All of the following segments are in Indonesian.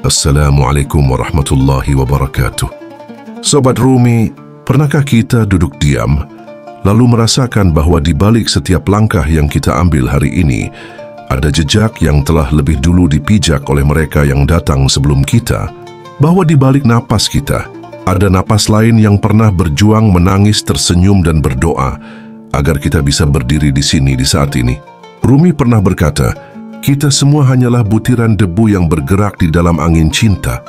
Assalamualaikum warahmatullahi wabarakatuh. Sobat Rumi, pernahkah kita duduk diam, lalu merasakan bahwa di balik setiap langkah yang kita ambil hari ini, ada jejak yang telah lebih dulu dipijak oleh mereka yang datang sebelum kita? Bahwa di balik napas kita, ada napas lain yang pernah berjuang, menangis, tersenyum, dan berdoa agar kita bisa berdiri di sini di saat ini. Rumi pernah berkata, kita semua hanyalah butiran debu yang bergerak di dalam angin cinta.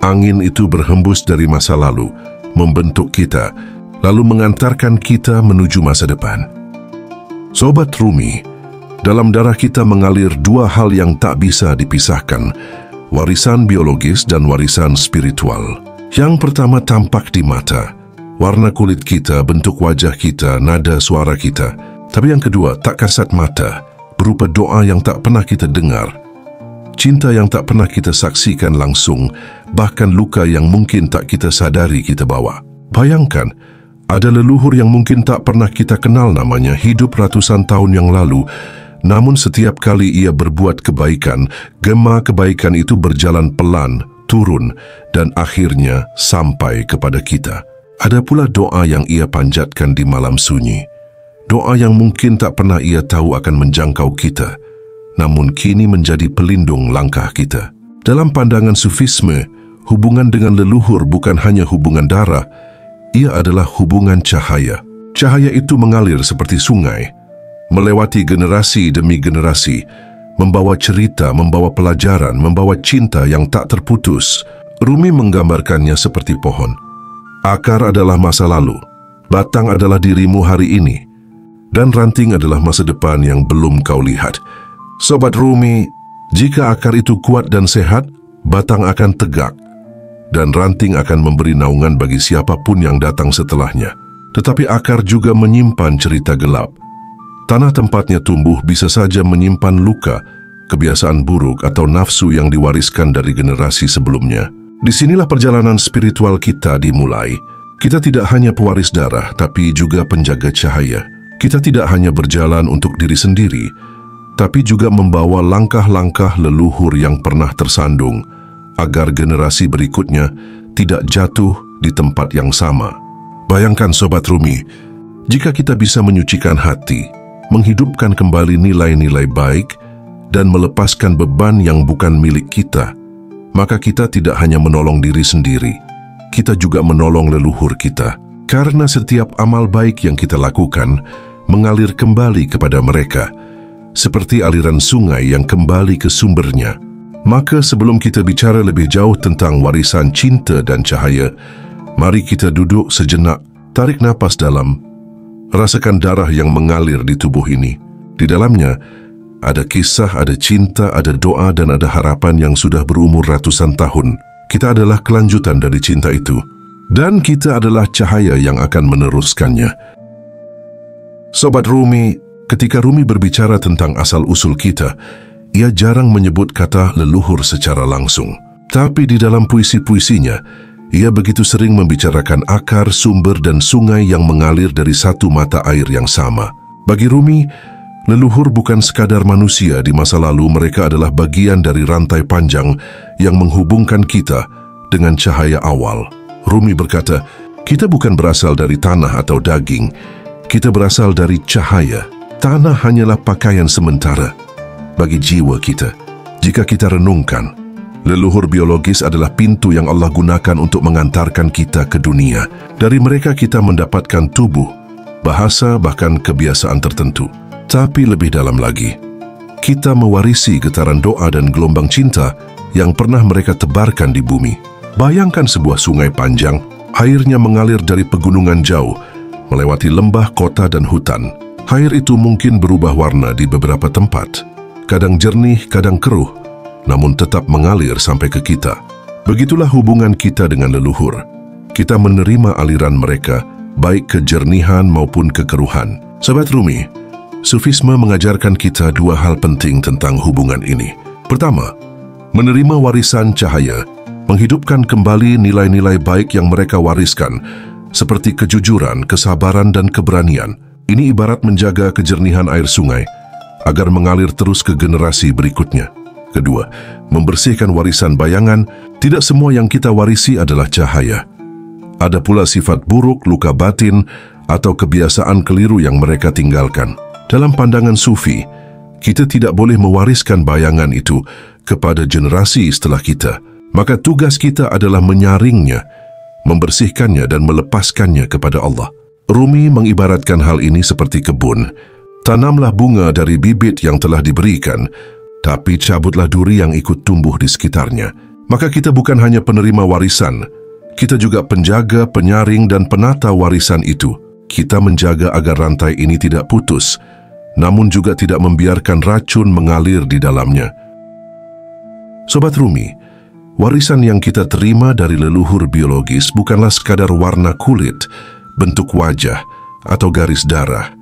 Angin itu berhembus dari masa lalu, membentuk kita, lalu mengantarkan kita menuju masa depan. Sobat Rumi, dalam darah kita mengalir dua hal yang tak bisa dipisahkan, warisan biologis dan warisan spiritual. Yang pertama tampak di mata, warna kulit kita, bentuk wajah kita, nada suara kita. Tapi yang kedua tak kasat mata, berupa doa yang tak pernah kita dengar, cinta yang tak pernah kita saksikan langsung, bahkan luka yang mungkin tak kita sadari kita bawa. Bayangkan, ada leluhur yang mungkin tak pernah kita kenal namanya, hidup ratusan tahun yang lalu, namun setiap kali ia berbuat kebaikan, gema kebaikan itu berjalan pelan, turun, dan akhirnya sampai kepada kita. Ada pula doa yang ia panjatkan di malam sunyi, doa yang mungkin tak pernah ia tahu akan menjangkau kita, namun kini menjadi pelindung langkah kita. Dalam pandangan Sufisme, hubungan dengan leluhur bukan hanya hubungan darah, ia adalah hubungan cahaya. Cahaya itu mengalir seperti sungai, melewati generasi demi generasi, membawa cerita, membawa pelajaran, membawa cinta yang tak terputus. Rumi menggambarkannya seperti pohon. Akar adalah masa lalu, batang adalah dirimu hari ini, dan ranting adalah masa depan yang belum kau lihat. Sobat Rumi, jika akar itu kuat dan sehat, batang akan tegak, dan ranting akan memberi naungan bagi siapapun yang datang setelahnya. Tetapi akar juga menyimpan cerita gelap. Tanah tempatnya tumbuh bisa saja menyimpan luka, kebiasaan buruk atau nafsu yang diwariskan dari generasi sebelumnya. Disinilah perjalanan spiritual kita dimulai. Kita tidak hanya pewaris darah, tapi juga penjaga cahaya. Kita tidak hanya berjalan untuk diri sendiri, tapi juga membawa langkah-langkah leluhur yang pernah tersandung, agar generasi berikutnya tidak jatuh di tempat yang sama. Bayangkan Sobat Rumi, jika kita bisa menyucikan hati, menghidupkan kembali nilai-nilai baik, dan melepaskan beban yang bukan milik kita, maka kita tidak hanya menolong diri sendiri, kita juga menolong leluhur kita. Karena setiap amal baik yang kita lakukan mengalir kembali kepada mereka, seperti aliran sungai yang kembali ke sumbernya. Maka sebelum kita bicara lebih jauh tentang warisan cinta dan cahaya, mari kita duduk sejenak, tarik napas dalam, rasakan darah yang mengalir di tubuh ini. Di dalamnya ada kisah, ada cinta, ada doa, dan ada harapan yang sudah berumur ratusan tahun. Kita adalah kelanjutan dari cinta itu, dan kita adalah cahaya yang akan meneruskannya. Sobat Rumi, ketika Rumi berbicara tentang asal-usul kita, ia jarang menyebut kata leluhur secara langsung. Tapi di dalam puisi-puisinya, ia begitu sering membicarakan akar, sumber, dan sungai yang mengalir dari satu mata air yang sama. Bagi Rumi, leluhur bukan sekadar manusia di masa lalu, mereka adalah bagian dari rantai panjang yang menghubungkan kita dengan cahaya awal. Rumi berkata, kita bukan berasal dari tanah atau daging, kita berasal dari cahaya. Tanah hanyalah pakaian sementara bagi jiwa kita. Jika kita renungkan, leluhur biologis adalah pintu yang Allah gunakan untuk mengantarkan kita ke dunia. Dari mereka kita mendapatkan tubuh, bahasa, bahkan kebiasaan tertentu. Tapi lebih dalam lagi, kita mewarisi getaran doa dan gelombang cinta yang pernah mereka tebarkan di bumi. Bayangkan sebuah sungai panjang, airnya mengalir dari pegunungan jauh, melewati lembah, kota, dan hutan. Air itu mungkin berubah warna di beberapa tempat, kadang jernih, kadang keruh, namun tetap mengalir sampai ke kita. Begitulah hubungan kita dengan leluhur. Kita menerima aliran mereka, baik kejernihan maupun kekeruhan. Sahabat Rumi, Sufisme mengajarkan kita dua hal penting tentang hubungan ini. Pertama, menerima warisan cahaya, menghidupkan kembali nilai-nilai baik yang mereka wariskan, seperti kejujuran, kesabaran, dan keberanian. Ini ibarat menjaga kejernihan air sungai, agar mengalir terus ke generasi berikutnya. Kedua, membersihkan warisan bayangan. Tidak semua yang kita warisi adalah cahaya. Ada pula sifat buruk, luka batin, atau kebiasaan keliru yang mereka tinggalkan. Dalam pandangan Sufi, kita tidak boleh mewariskan bayangan itu kepada generasi setelah kita. Maka tugas kita adalah menyaringnya, membersihkannya dan melepaskannya kepada Allah. Rumi mengibaratkan hal ini seperti kebun. Tanamlah bunga dari bibit yang telah diberikan, tapi cabutlah duri yang ikut tumbuh di sekitarnya. Maka kita bukan hanya penerima warisan, kita juga penjaga, penyaring, dan penata warisan itu. Kita menjaga agar rantai ini tidak putus, namun juga tidak membiarkan racun mengalir di dalamnya. Sobat Rumi, warisan yang kita terima dari leluhur biologis bukanlah sekadar warna kulit, bentuk wajah, atau garis darah.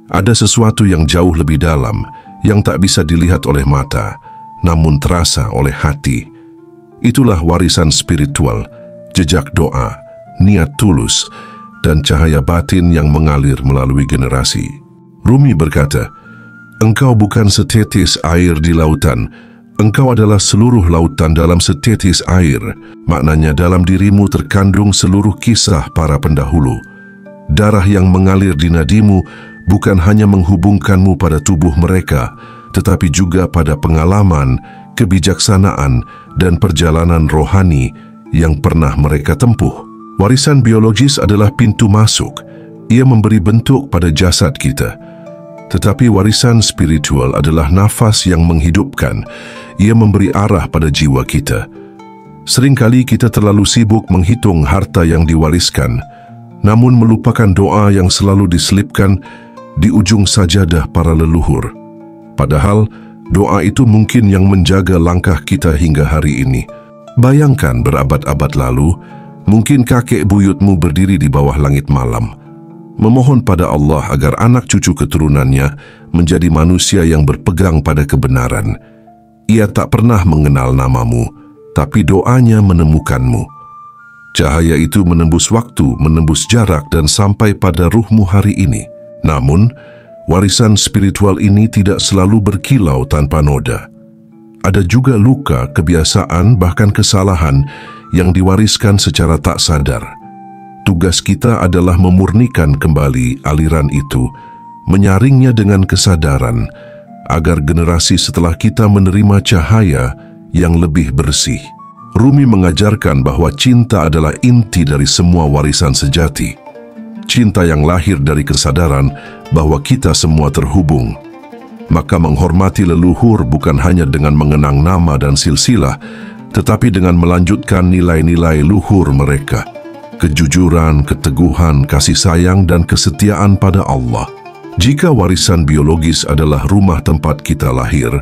Ada sesuatu yang jauh lebih dalam, yang tak bisa dilihat oleh mata, namun terasa oleh hati. Itulah warisan spiritual, jejak doa, niat tulus, dan cahaya batin yang mengalir melalui generasi. Rumi berkata, "Engkau bukan setetes air di lautan, engkau adalah seluruh lautan dalam setetes air." Maknanya dalam dirimu terkandung seluruh kisah para pendahulu. Darah yang mengalir di nadimu bukan hanya menghubungkanmu pada tubuh mereka, tetapi juga pada pengalaman, kebijaksanaan, dan perjalanan rohani yang pernah mereka tempuh. Warisan biologis adalah pintu masuk. Ia memberi bentuk pada jasad kita. Tetapi warisan spiritual adalah nafas yang menghidupkan. Ia memberi arah pada jiwa kita. Seringkali kita terlalu sibuk menghitung harta yang diwariskan, namun melupakan doa yang selalu diselipkan di ujung sajadah para leluhur. Padahal, doa itu mungkin yang menjaga langkah kita hingga hari ini. Bayangkan berabad-abad lalu, mungkin kakek buyutmu berdiri di bawah langit malam, memohon pada Allah agar anak cucu keturunannya menjadi manusia yang berpegang pada kebenaran. Ia tak pernah mengenal namamu, tapi doanya menemukanmu. Cahaya itu menembus waktu, menembus jarak, dan sampai pada ruhmu hari ini. Namun, warisan spiritual ini tidak selalu berkilau tanpa noda. Ada juga luka, kebiasaan, bahkan kesalahan yang diwariskan secara tak sadar. Tugas kita adalah memurnikan kembali aliran itu, menyaringnya dengan kesadaran, agar generasi setelah kita menerima cahaya yang lebih bersih. Rumi mengajarkan bahwa cinta adalah inti dari semua warisan sejati. Cinta yang lahir dari kesadaran bahwa kita semua terhubung. Maka menghormati leluhur bukan hanya dengan mengenang nama dan silsilah, tetapi dengan melanjutkan nilai-nilai luhur mereka. Kejujuran, keteguhan, kasih sayang, dan kesetiaan pada Allah. Jika warisan biologis adalah rumah tempat kita lahir,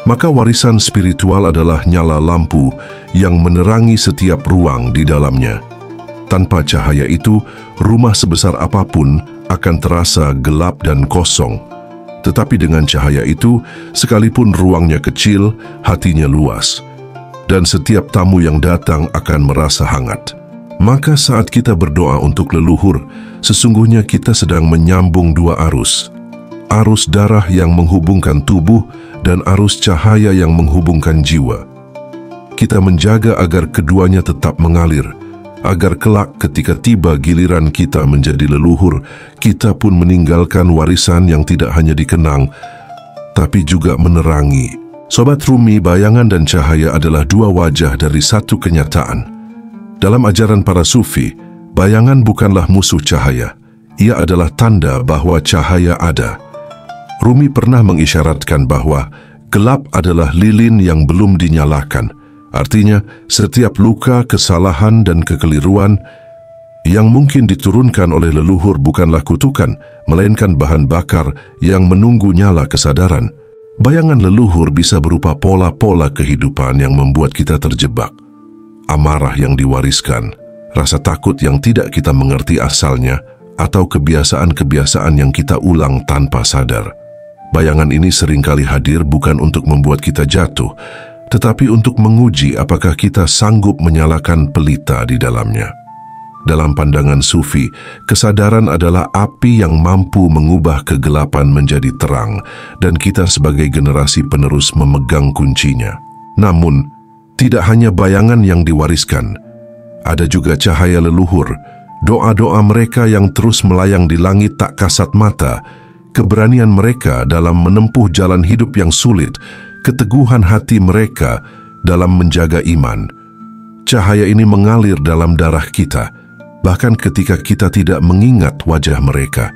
maka warisan spiritual adalah nyala lampu yang menerangi setiap ruang di dalamnya. Tanpa cahaya itu, rumah sebesar apapun akan terasa gelap dan kosong. Tetapi dengan cahaya itu, sekalipun ruangnya kecil, hatinya luas. Dan setiap tamu yang datang akan merasa hangat. Maka saat kita berdoa untuk leluhur, sesungguhnya kita sedang menyambung dua arus. Arus darah yang menghubungkan tubuh dan arus cahaya yang menghubungkan jiwa. Kita menjaga agar keduanya tetap mengalir, agar kelak ketika tiba giliran kita menjadi leluhur, kita pun meninggalkan warisan yang tidak hanya dikenang, tapi juga menerangi. Sobat Rumi, bayangan dan cahaya adalah dua wajah dari satu kenyataan. Dalam ajaran para Sufi, bayangan bukanlah musuh cahaya. Ia adalah tanda bahwa cahaya ada. Rumi pernah mengisyaratkan bahwa gelap adalah lilin yang belum dinyalakan. Artinya, setiap luka, kesalahan, dan kekeliruan yang mungkin diturunkan oleh leluhur bukanlah kutukan, melainkan bahan bakar yang menunggu nyala kesadaran. Bayangan leluhur bisa berupa pola-pola kehidupan yang membuat kita terjebak. Amarah yang diwariskan, rasa takut yang tidak kita mengerti asalnya, atau kebiasaan-kebiasaan yang kita ulang tanpa sadar. Bayangan ini seringkali hadir bukan untuk membuat kita jatuh, tetapi untuk menguji apakah kita sanggup menyalakan pelita di dalamnya. Dalam pandangan Sufi, kesadaran adalah api yang mampu mengubah kegelapan menjadi terang, dan kita sebagai generasi penerus memegang kuncinya. Namun, tidak hanya bayangan yang diwariskan, ada juga cahaya leluhur, doa-doa mereka yang terus melayang di langit tak kasat mata, keberanian mereka dalam menempuh jalan hidup yang sulit, keteguhan hati mereka dalam menjaga iman. Cahaya ini mengalir dalam darah kita, bahkan ketika kita tidak mengingat wajah mereka.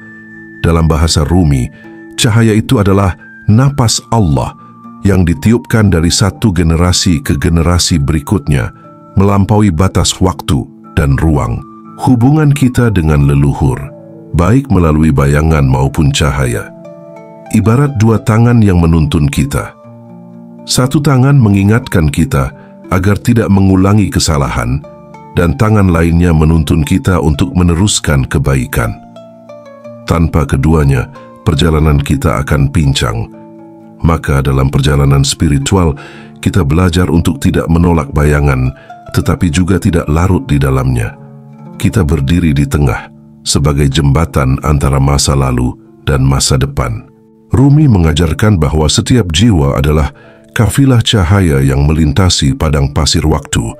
Dalam bahasa Rumi, cahaya itu adalah napas Allah yang ditiupkan dari satu generasi ke generasi berikutnya, melampaui batas waktu dan ruang. Hubungan kita dengan leluhur, baik melalui bayangan maupun cahaya, ibarat dua tangan yang menuntun kita. Satu tangan mengingatkan kita agar tidak mengulangi kesalahan, dan tangan lainnya menuntun kita untuk meneruskan kebaikan. Tanpa keduanya, perjalanan kita akan pincang. Maka dalam perjalanan spiritual, kita belajar untuk tidak menolak bayangan, tetapi juga tidak larut di dalamnya. Kita berdiri di tengah, sebagai jembatan antara masa lalu dan masa depan. Rumi mengajarkan bahwa setiap jiwa adalah kafilah cahaya yang melintasi padang pasir waktu.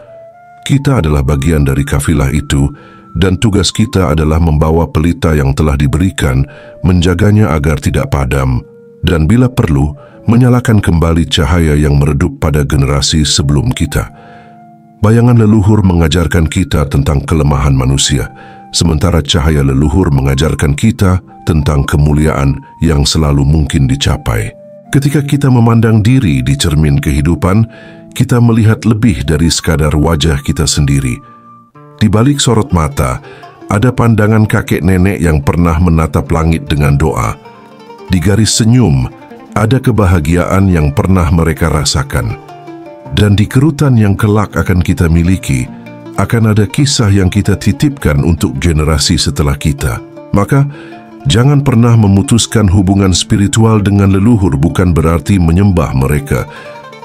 Kita adalah bagian dari kafilah itu, dan tugas kita adalah membawa pelita yang telah diberikan, menjaganya agar tidak padam, dan bila perlu, menyalakan kembali cahaya yang meredup pada generasi sebelum kita. Bayangan leluhur mengajarkan kita tentang kelemahan manusia, sementara cahaya leluhur mengajarkan kita tentang kemuliaan yang selalu mungkin dicapai. Ketika kita memandang diri di cermin kehidupan, kita melihat lebih dari sekadar wajah kita sendiri. Di balik sorot mata, ada pandangan kakek nenek yang pernah menatap langit dengan doa. Di garis senyum, ada kebahagiaan yang pernah mereka rasakan. Dan di kerutan yang kelak akan kita miliki, akan ada kisah yang kita titipkan untuk generasi setelah kita. Maka, jangan pernah memutuskan hubungan spiritual dengan leluhur bukan berarti menyembah mereka,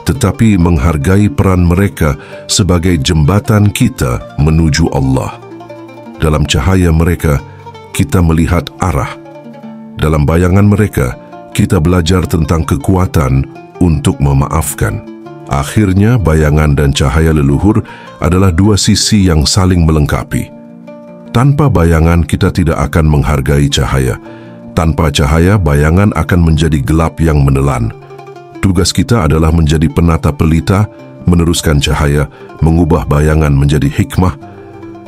tetapi menghargai peran mereka sebagai jembatan kita menuju Allah. Dalam cahaya mereka, kita melihat arah. Dalam bayangan mereka, kita belajar tentang kekuatan untuk memaafkan. Akhirnya, bayangan dan cahaya leluhur adalah dua sisi yang saling melengkapi. Tanpa bayangan, kita tidak akan menghargai cahaya. Tanpa cahaya, bayangan akan menjadi gelap yang menelan. Tugas kita adalah menjadi penata pelita, meneruskan cahaya, mengubah bayangan menjadi hikmah,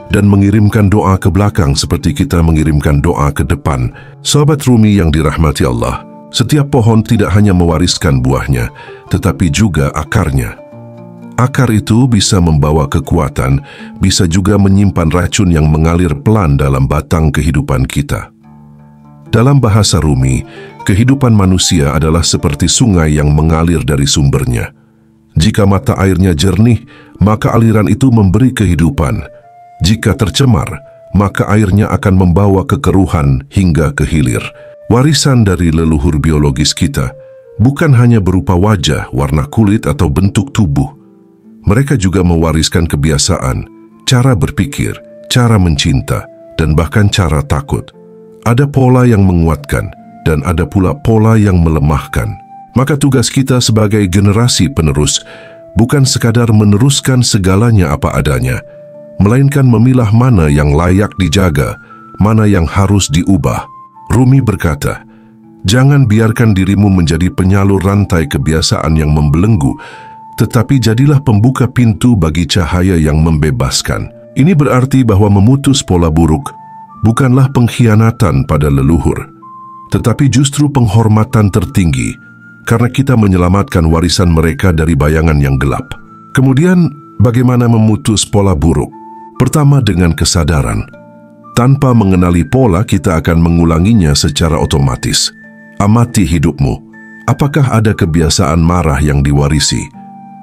dan mengirimkan doa ke belakang seperti kita mengirimkan doa ke depan. Sahabat Rumi yang dirahmati Allah, setiap pohon tidak hanya mewariskan buahnya, tetapi juga akarnya. Akar itu bisa membawa kekuatan, bisa juga menyimpan racun yang mengalir pelan dalam batang kehidupan kita. Dalam bahasa Rumi, kehidupan manusia adalah seperti sungai yang mengalir dari sumbernya. Jika mata airnya jernih, maka aliran itu memberi kehidupan. Jika tercemar, maka airnya akan membawa kekeruhan hingga ke hilir. Warisan dari leluhur biologis kita bukan hanya berupa wajah, warna kulit, atau bentuk tubuh. Mereka juga mewariskan kebiasaan, cara berpikir, cara mencinta, dan bahkan cara takut. Ada pola yang menguatkan, dan ada pula pola yang melemahkan. Maka tugas kita sebagai generasi penerus bukan sekadar meneruskan segalanya apa adanya, melainkan memilah mana yang layak dijaga, mana yang harus diubah. Rumi berkata, jangan biarkan dirimu menjadi penyalur rantai kebiasaan yang membelenggu, tetapi jadilah pembuka pintu bagi cahaya yang membebaskan. Ini berarti bahwa memutus pola buruk bukanlah pengkhianatan pada leluhur, tetapi justru penghormatan tertinggi, karena kita menyelamatkan warisan mereka dari bayangan yang gelap. Kemudian, bagaimana memutus pola buruk? Pertama, dengan kesadaran. Tanpa mengenali pola, kita akan mengulanginya secara otomatis. Amati hidupmu. Apakah ada kebiasaan marah yang diwarisi?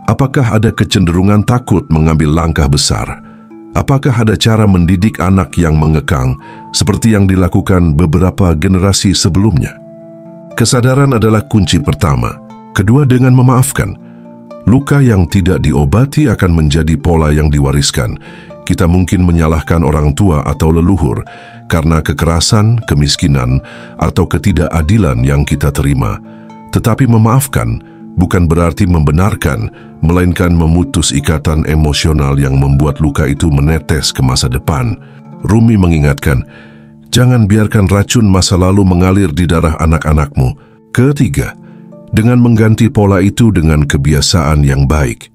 Apakah ada kecenderungan takut mengambil langkah besar? Apakah ada cara mendidik anak yang mengekang, seperti yang dilakukan beberapa generasi sebelumnya? Kesadaran adalah kunci pertama. Kedua, dengan memaafkan. Luka yang tidak diobati akan menjadi pola yang diwariskan. Kita mungkin menyalahkan orang tua atau leluhur karena kekerasan, kemiskinan, atau ketidakadilan yang kita terima. Tetapi memaafkan bukan berarti membenarkan, melainkan memutus ikatan emosional yang membuat luka itu menetes ke masa depan. Rumi mengingatkan, jangan biarkan racun masa lalu mengalir di darah anak-anakmu. Ketiga, dengan mengganti pola itu dengan kebiasaan yang baik.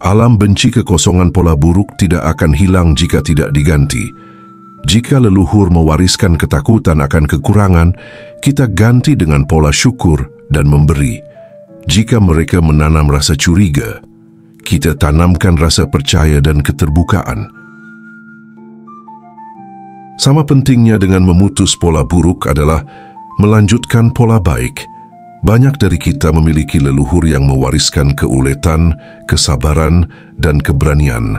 Alam benci kekosongan pola buruk tidak akan hilang jika tidak diganti. Jika leluhur mewariskan ketakutan akan kekurangan, kita ganti dengan pola syukur dan memberi. Jika mereka menanam rasa curiga, kita tanamkan rasa percaya dan keterbukaan. Sama pentingnya dengan memutus pola buruk adalah melanjutkan pola baik. Banyak dari kita memiliki leluhur yang mewariskan keuletan, kesabaran, dan keberanian.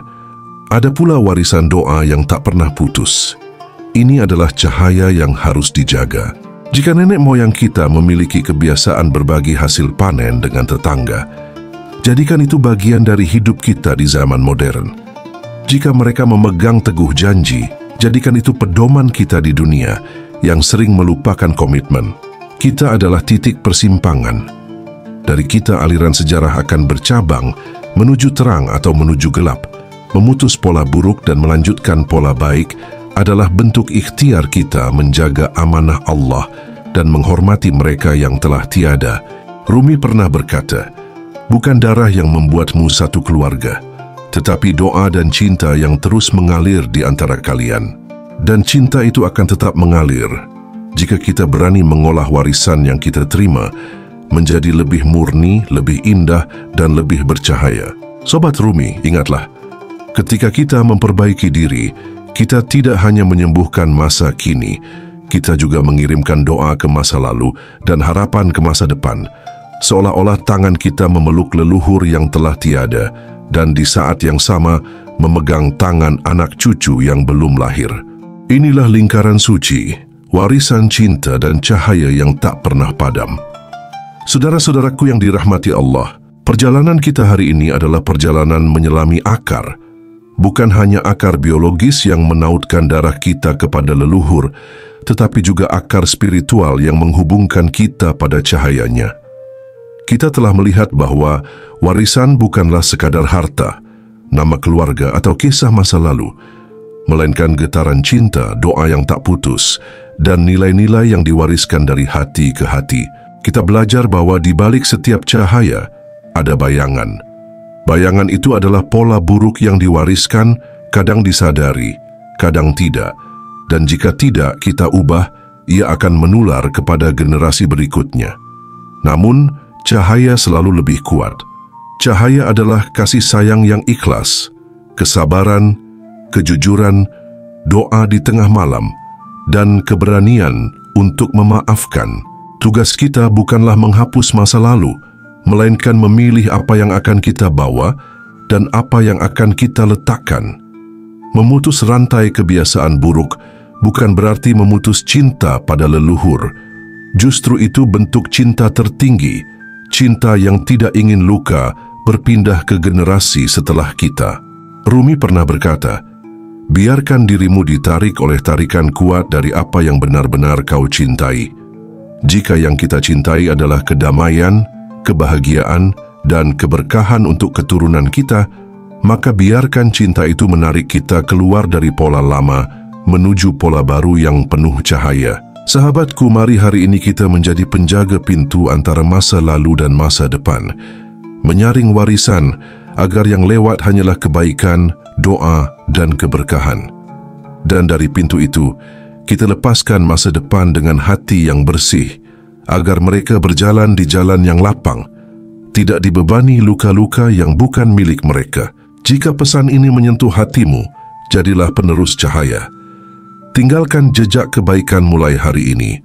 Ada pula warisan doa yang tak pernah putus. Ini adalah cahaya yang harus dijaga. Jika nenek moyang kita memiliki kebiasaan berbagi hasil panen dengan tetangga, jadikan itu bagian dari hidup kita di zaman modern. Jika mereka memegang teguh janji, jadikan itu pedoman kita di dunia yang sering melupakan komitmen. Kita adalah titik persimpangan. Dari kita aliran sejarah akan bercabang menuju terang atau menuju gelap. Memutus pola buruk dan melanjutkan pola baik adalah bentuk ikhtiar kita menjaga amanah Allah dan menghormati mereka yang telah tiada. Rumi pernah berkata, bukan darah yang membuatmu satu keluarga, tetapi doa dan cinta yang terus mengalir di antara kalian. Dan cinta itu akan tetap mengalir jika kita berani mengolah warisan yang kita terima menjadi lebih murni, lebih indah, dan lebih bercahaya. Sobat Rumi, ingatlah, ketika kita memperbaiki diri, kita tidak hanya menyembuhkan masa kini, kita juga mengirimkan doa ke masa lalu dan harapan ke masa depan. Seolah-olah tangan kita memeluk leluhur yang telah tiada dan di saat yang sama memegang tangan anak cucu yang belum lahir. Inilah lingkaran suci, warisan cinta dan cahaya yang tak pernah padam. Saudara-saudaraku yang dirahmati Allah, perjalanan kita hari ini adalah perjalanan menyelami akar. Bukan hanya akar biologis yang menautkan darah kita kepada leluhur, tetapi juga akar spiritual yang menghubungkan kita pada cahayanya. Kita telah melihat bahwa warisan bukanlah sekadar harta, nama keluarga atau kisah masa lalu, melainkan getaran cinta, doa yang tak putus, dan nilai-nilai yang diwariskan dari hati ke hati. Kita belajar bahwa di balik setiap cahaya ada bayangan. Bayangan itu adalah pola buruk yang diwariskan, kadang disadari, kadang tidak. Dan jika tidak kita ubah, ia akan menular kepada generasi berikutnya. Namun, cahaya selalu lebih kuat. Cahaya adalah kasih sayang yang ikhlas, kesabaran, kejujuran, doa di tengah malam, dan keberanian untuk memaafkan. Tugas kita bukanlah menghapus masa lalu, melainkan memilih apa yang akan kita bawa dan apa yang akan kita letakkan. Memutus rantai kebiasaan buruk bukan berarti memutus cinta pada leluhur. Justru itu bentuk cinta tertinggi, cinta yang tidak ingin luka berpindah ke generasi setelah kita. Rumi pernah berkata, biarkan dirimu ditarik oleh tarikan kuat dari apa yang benar-benar kau cintai. Jika yang kita cintai adalah kedamaian, kebahagiaan, dan keberkahan untuk keturunan kita, maka biarkan cinta itu menarik kita keluar dari pola lama menuju pola baru yang penuh cahaya. Sahabatku, mari hari ini kita menjadi penjaga pintu antara masa lalu dan masa depan. Menyaring warisan agar yang lewat hanyalah kebaikan, doa, dan keberkahan. Dan dari pintu itu, kita lepaskan masa depan dengan hati yang bersih, agar mereka berjalan di jalan yang lapang, tidak dibebani luka-luka yang bukan milik mereka. Jika pesan ini menyentuh hatimu, jadilah penerus cahaya. Tinggalkan jejak kebaikan mulai hari ini.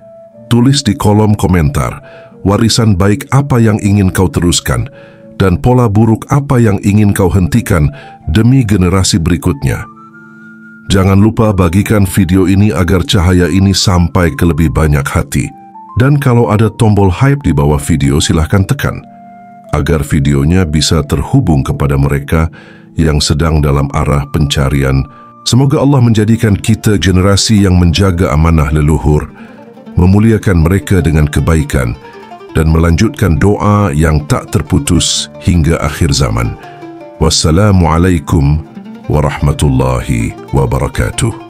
Tulis di kolom komentar, warisan baik apa yang ingin kau teruskan, dan pola buruk apa yang ingin kau hentikan demi generasi berikutnya. Jangan lupa bagikan video ini agar cahaya ini sampai ke lebih banyak hati. Dan kalau ada tombol hype di bawah video, silahkan tekan, agar videonya bisa terhubung kepada mereka yang sedang dalam arah pencarian. Semoga Allah menjadikan kita generasi yang menjaga amanah leluhur, memuliakan mereka dengan kebaikan dan melanjutkan doa yang tak terputus hingga akhir zaman. Wassalamualaikum warahmatullahi wabarakatuh.